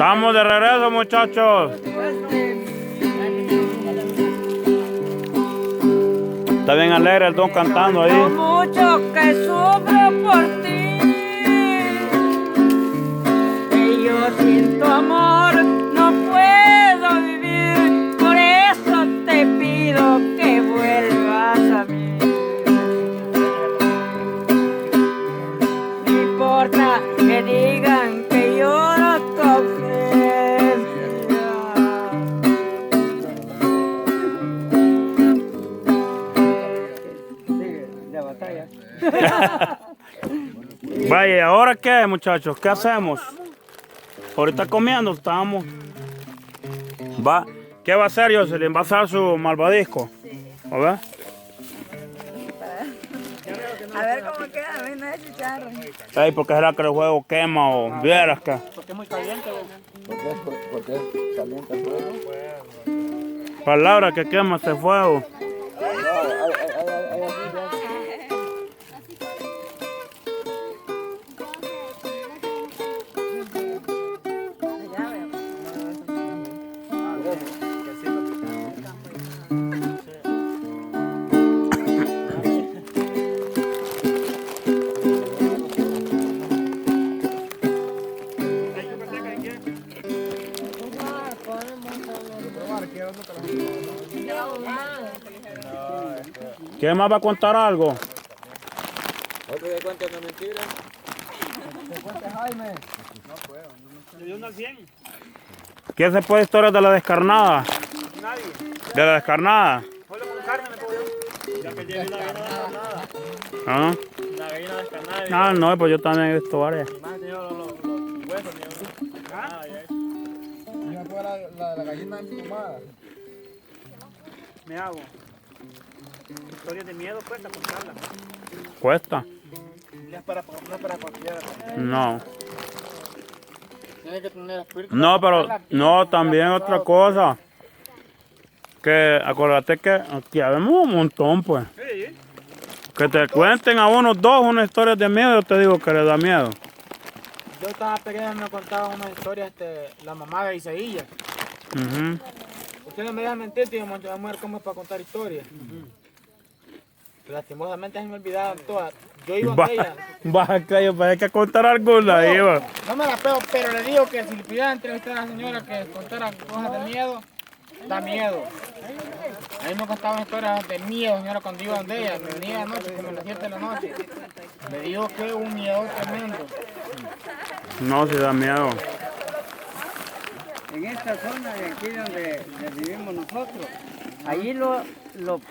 Estamos de regreso, muchachos. Está bien alegre el don cantando ahí. Lo mucho que sufro por ti, que yo sin tu amor no puedo vivir, por eso te pido que vuelvas a mí. No importa que digan que yo no te Vaya, ¿y ahora qué, muchachos? ¿Qué hacemos? Ahorita comiendo estamos. Va. ¿Qué va a hacer, Jocelyn? ¿Va a hacer su malvadisco? A ver. A ver cómo queda, a ver, no es chicharro. Ey, ¿por qué será que el juego quema o vieras que? Porque es muy caliente. Porque es caliente el fuego. Palabra que quema este fuego. ¿Quién más va a contar algo? ¿Otro que cuente una mentira? ¿Te cuenta Jaime? No puedo. ¿Le dio una 100? ¿Quién se puede historias de la descarnada? Nadie. ¿De la descarnada? Solo con carne me puedo yo. Ya que lleve una gallina descarnada. ¿Ah? Una gallina descarnada. Ah, no, pues yo también he visto varias. Mi madre tenía los huesos, ni nada. Yo me puedo la gallina emplumada. Me hago. Historias de miedo cuesta contarlas. ¿Cuesta? No es para cualquiera. No. Tiene que tener espíritu. No, pero no, también otra cosa. Que acuérdate que aquí habemos un montón, pues. Sí. Que te cuenten a unos dos una historia de miedo, yo te digo que les da miedo. Yo estaba pequeño y me contaban una historia, la mamá de Isaías. Ujú. Ustedes me dejan mentir, tío, la mujer como es para contar historias. Lastimosamente se me olvidaban todas. Yo iba con ella. Baja que yo hay que contar alguna, iba. No me la pego, pero le digo que si le pidiera entrevistar a la señora que contara cosas de miedo, da miedo. A mí me contaban historias de miedo, señora, cuando iba donde ella. Me venía de noche, como a las 7 de la noche. Me dijo que un miedo tremendo. No, si da miedo. En esta zona de aquí donde vivimos nosotros, ahí lo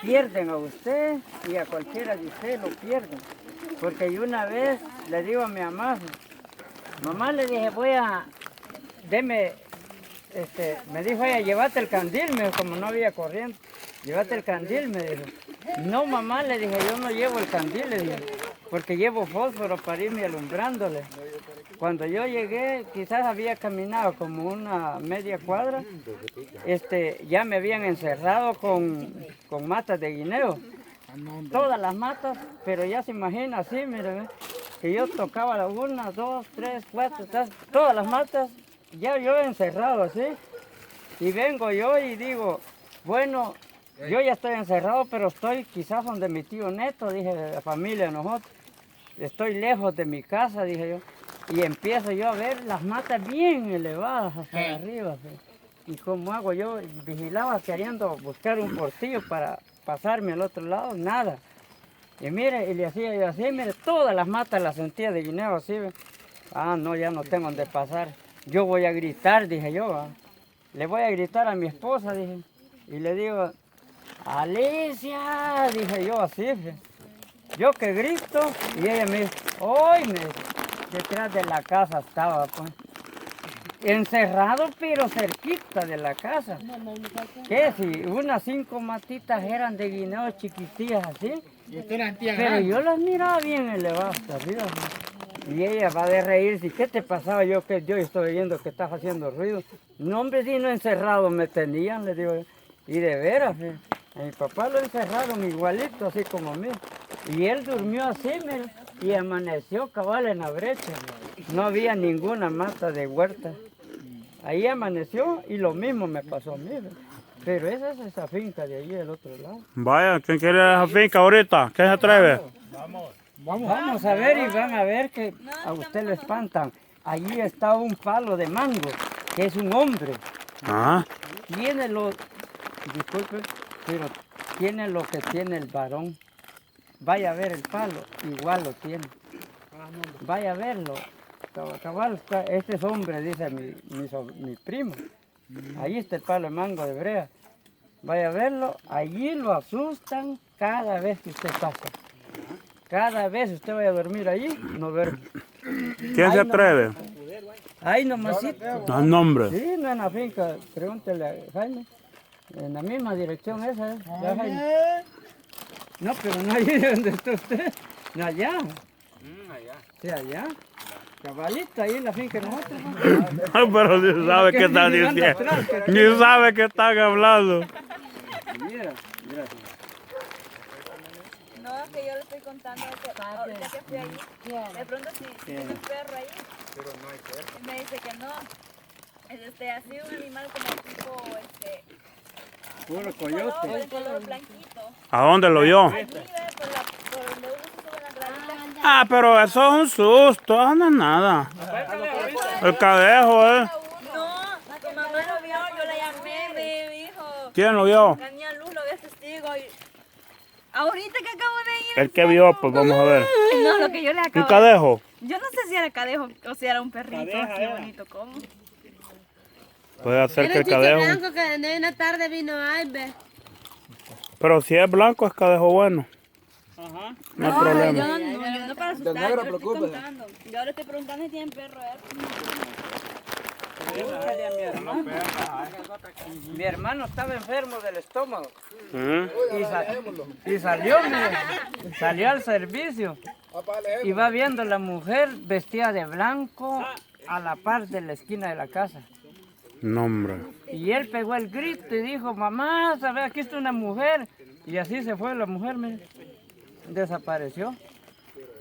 pierden a usted y a cualquiera de ustedes lo pierden. Porque yo una vez le digo a mi mamá le dije, me dijo ella, llévate el candil, me dijo, como no había corriente, llévate el candil, me dijo. No, mamá, le dije, yo no llevo el candil, le dije, porque llevo fósforo para irme alumbrándole. Cuando yo llegué, quizás había caminado como una media cuadra, ya me habían encerrado con matas de guineo. Todas las matas, pero ya se imagina así, mire, que yo tocaba la 1, 2, 3, 4, todas las matas, ya yo encerrado así. Y vengo yo y digo, bueno, yo ya estoy encerrado, pero estoy quizás donde mi tío Neto, dije, la familia de nosotros. Estoy lejos de mi casa, dije yo. Y empiezo yo a ver las matas bien elevadas hasta arriba. ¿Sí? Y como hago yo, vigilaba queriendo buscar un portillo para pasarme al otro lado, nada. Y mire, y le hacía yo así, mire, todas las matas las sentía de guineo así. ¿Ve? Ah, no, ya no tengo donde pasar. Yo voy a gritar, dije yo. ¿Va? Le voy a gritar a mi esposa, dije. Y le digo, Alicia, dije yo así. ¿Ve? Yo que grito, y ella me dice, ¡ay! Detrás de la casa estaba, pues. Encerrado, pero cerquita de la casa. ¿Qué? Si unas 5 matitas eran de guineo chiquitillas así. Pero yo las miraba bien elevadas hasta arriba. Y ella va de reírse. ¿Qué te pasaba? Yo estoy viendo que estás haciendo ruido. No, hombre, si no encerrado me tenían, le digo. Y de veras, a mi papá lo encerraron igualito, así como a mí. Y él durmió así, mira, y amaneció cabal en la brecha. No había ninguna mata de huerta. Ahí amaneció y lo mismo me pasó a mí. ¿Ve? Pero esa es esa finca de ahí del otro lado. Vaya, ¿quién quiere esa finca ahorita? ¿Quién se atreve? Vamos a ver y van a ver que a usted le espantan. Allí está un palo de mango, que es un hombre. Ah, Tiene lo, disculpe, pero tiene lo que tiene el varón. Vaya a ver el palo, igual lo tiene. Vaya a verlo. Cabal, este es hombre, dice mi primo. Ahí está el palo de mango de brea. Vaya a verlo, allí lo asustan cada vez que usted pasa. Cada vez usted vaya a dormir allí, no ver. ¿quién se atreve? Ahí nomasito. No, nombre. Sí, no en la finca, pregúntele a Jaime. En la misma dirección esa, ya, Jaime. No, pero no allí donde está usted. No, allá. Sí, allá. Cabalito, ahí en la finca de nosotros. Pero ni sabe qué están diciendo. Ni sabe qué están hablando. Mira, mira. No, que yo le estoy contando que ahorita que fui ahí, de pronto si tiene un perro ahí, y me dice que no, es así un animal como tipo, Puro color, coyote. el color blanquito. ¿A dónde lo vio? Allí ve por donde uno se sube en la gravita. Ah, pero eso es un susto, eso no es nada. El cadejo, No, mi mamá lo vio, yo la llamé, me dijo, ¿Quién lo vio? la niña Luz lo vio testigo y ahorita que acabo de ir. El que vio, pues vamos a ver. No, lo que yo le ¿Un acabo de... cadejo? Yo no sé si era cadejo o si era un perrito así bonito como. Puede ser que el chico cadejo. blanco que de una tarde vino Albe. Pero si es blanco, es cadejo bueno. No hay problema. Yo no para asustar, negro, yo le estoy preocúpese. contando. Yo ahora estoy preguntando si tienen perro. Pregúntale a mi hermano. Mi hermano estaba enfermo del estómago. Mm. Y salió al servicio. Y va viendo la mujer vestida de blanco a la par de la esquina de la casa. No, hombre. Y él pegó el grito y dijo, mamá, ¿sabes? Aquí está una mujer. Y así se fue la mujer, mire. Desapareció.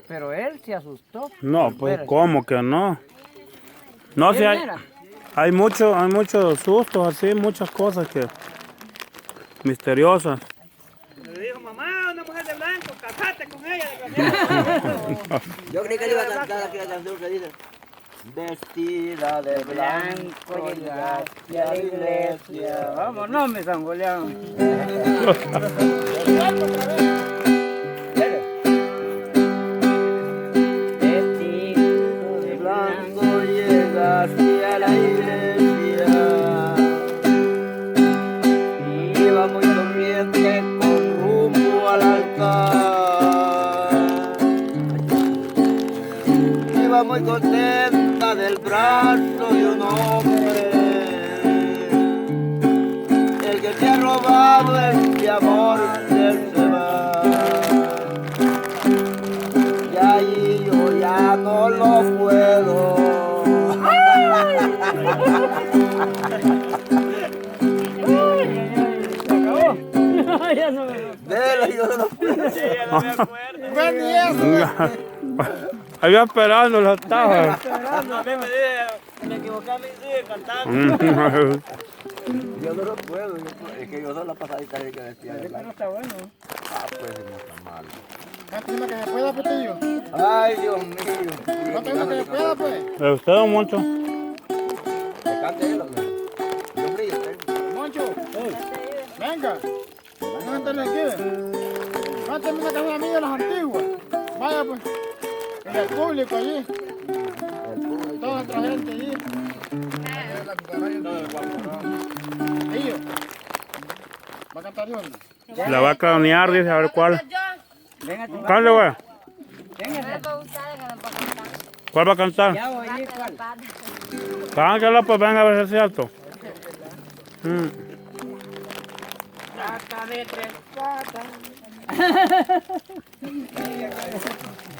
Pero él se asustó. No, pues Espérate. ¿cómo que no? No, si ¿Quién hay, era? hay muchos sustos así, muchas cosas que misteriosas. Le dijo, mamá, una mujer de blanco, casate con ella. Yo creí que le iba a cantar aquella canción que dice vestida de Blanco llegaste a la iglesia. Vámonos, mi San Julián. Vestido de blanco llegaste a la iglesia. Iba muy corriente con rumbo al altar. Iba muy contenta del brazo de un hombre, el que te ha robado este amor que se va. Y ahí yo ya no lo puedo. se acabó. Ya no me... Vela, yo no lo puedo. Había esperando la estaba. A mí me dije, me equivoqué a mí, sigue cantando. Yo no lo puedo, es que yo soy la pasadita de que vestía de No blanco. está bueno. Ah, pues no está mal. Cante una que se pueda, Petillo. Ay, Dios mío. Cante una que se pueda, pues. ¿Le gustó, don Moncho? Que cante él, hombre. Yo frío, Moncho, venga. Vamos a cantarle aquí. Cántame una canción a mí de las antiguas. Vaya, pues. En el público allí. Toda nuestra gente allí. Ellos. ¿Va a cantar yo? La va a cranear, dice, a ver cuál. Venga, tu ¿Cuál, güey? Véngase. ¿Cuál va a cantar? Ya voy a ir, ¿cuál? Cántala, pues venga a ver si es cierto. Rata de tres patas.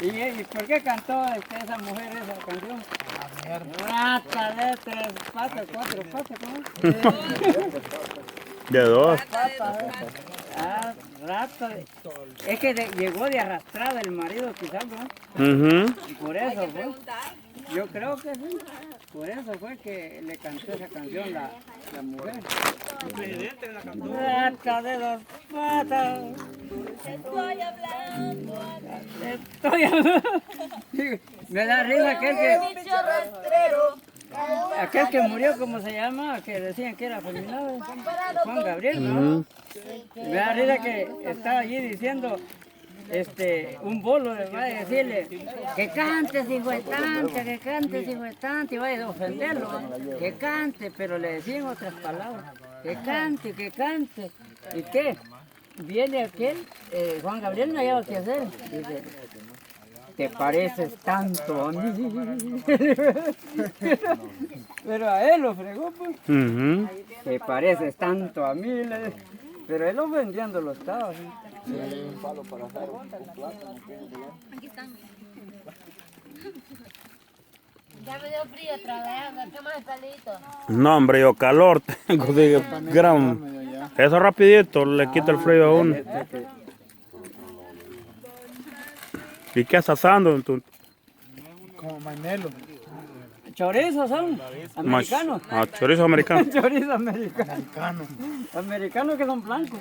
¿Y por qué cantó esa mujer esa canción? Rata de tres patas, cuatro patas, ¿cómo? De dos. Ah, rata de... Es que llegó de arrastrada el marido quizás, ¿no? Ujú. Y por eso, pues. Yo creo que sí. Por eso fue que le cantó esa canción la mujer. El presidente la cantó. Rata de dos patas. Estoy hablando a la Estoy hablando. Me da risa bicho rastrero. aquel que murió, ¿cómo se llama? Que decían que era afeminado. Juan Gabriel, ¿no? Me da risa que está allí diciendo, un bolo le va a decirle que cantes, hijo de tanta, que cantes, hijo de tanta, y va a ofenderlo, ¿no? Que cante, pero le decían otras palabras, que cante, que cante. ¿Y qué? Viene aquel, Juan Gabriel no hallaba qué hacer, dice, te pareces tanto a mí. Pero a él lo fregó, pues. Ujú. Te pareces tanto a mí, pero él ofendiéndolo estaba. ¿Sí? Aquí están. Ya me dio frío otra vez, ¿qué más calito? No, hombre, yo calor tengo de gran. Eso rapidito le quita el frío a uno. ¿Y qué estás asando? Como maimelo. Chorizos son americanos. Ah, chorizo americano. Chorizo americano. Americanos que son blancos.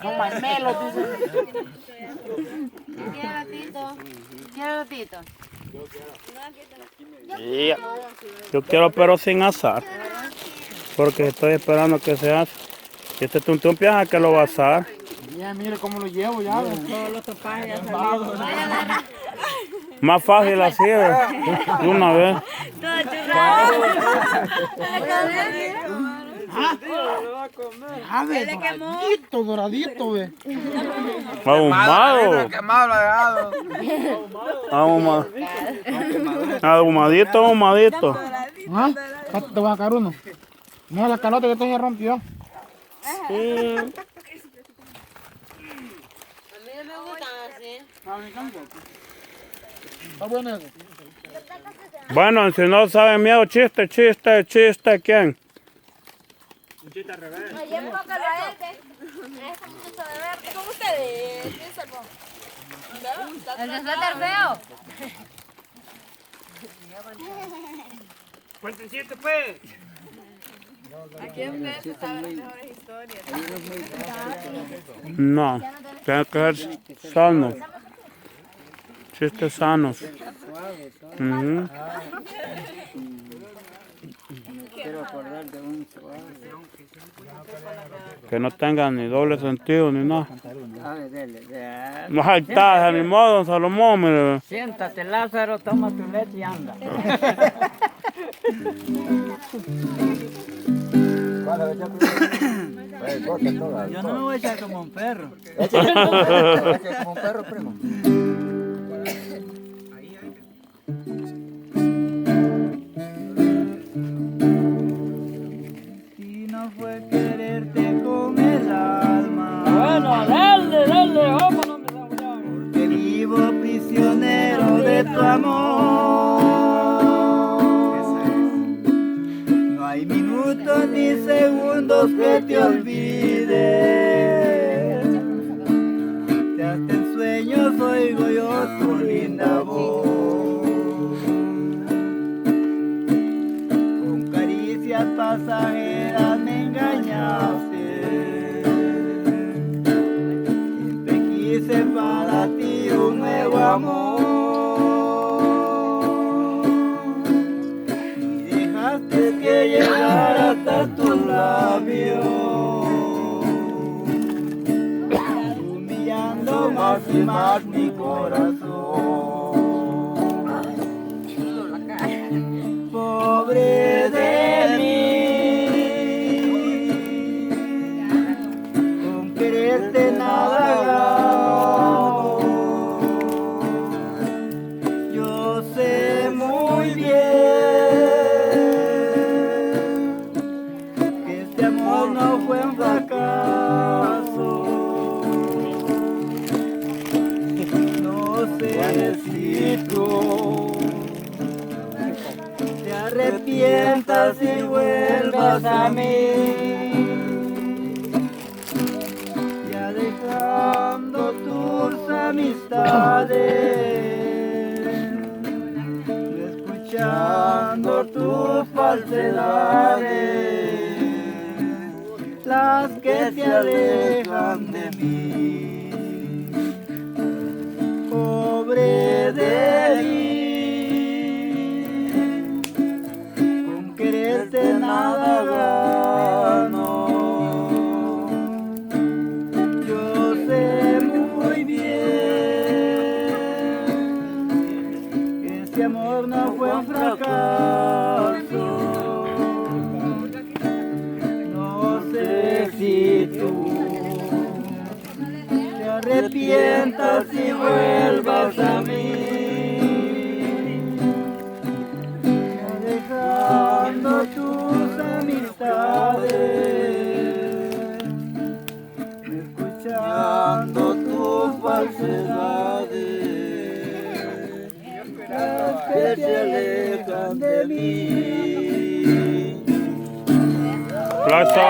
Son maimelos, dice. ¿Quiere Tito? ¿Quiere Tito? Yeah. Yo quiero pero sin asar. Porque estoy esperando que se hace. Este tuntún piensa que lo va a asar. Ya, mire cómo lo llevo ya. Todos los topajes ya salieron. Más fácil así, de una vez. Todo churrado. Ah, ve, doradito, doradito, ve. Ahumado. Quemado lo ha dejado. Ahumadito, ahumadito. ¿Ah? Te voy a sacar uno. No, la calota que esto se rompió. A mí no me gustan así. Está bueno eso. Bueno, si no saben miedo, chiste, ¿quién? Oye, póngalo a él, este muchacho de verde. Es como ustedes. El de suéter feo. Cuenten chiste, pues. Aquí en vez de saber las mejores historias. No, tiene que ser sano. Chistes sanos. Ujú. Quiero acordar de un suave. Que no tengan ni doble sentido ni nada. A ver, dele. No hay tal, ni modo, don Salomón, mire. Siéntate, Lázaro, toma tu leche y anda. Yo no me voy a echar como un perro. Como un perro, primo. Si no fue quererte con el alma. Bueno, dale, vámonos, porque vivo prisionero de tu amor. No hay minutos ni segundos que te olvides. Si hasta en sueños oigo yo tu linda voz. Con caricias pasajeras me engañaste. Siempre quise para ti un nuevo amor. Y dejaste que llegara hasta tus labios, humillando más y más mi corazón. Pobre de mí, con quererte nada gano. Yo sé muy bien que este amor no fue un fracaso. No sé si tú te arrepientas y vuelvas a mí, ya dejando tus amistades, no las que se alejan de mí. Pobre de mí, con quererte nada gano. Yo sé muy bien que ese amor no fue un fracaso. No sé si tú te arrepientas y vuelvas a mí, dejando tus amistades, escuchando tus falsedades, que se alejan de mí. ¡Aplauso!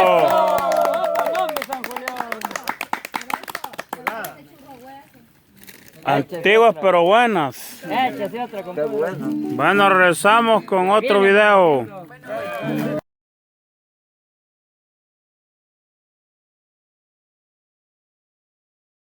Antiguas pero buenas. Échase otra, compadre. Bueno, regresamos con otro video.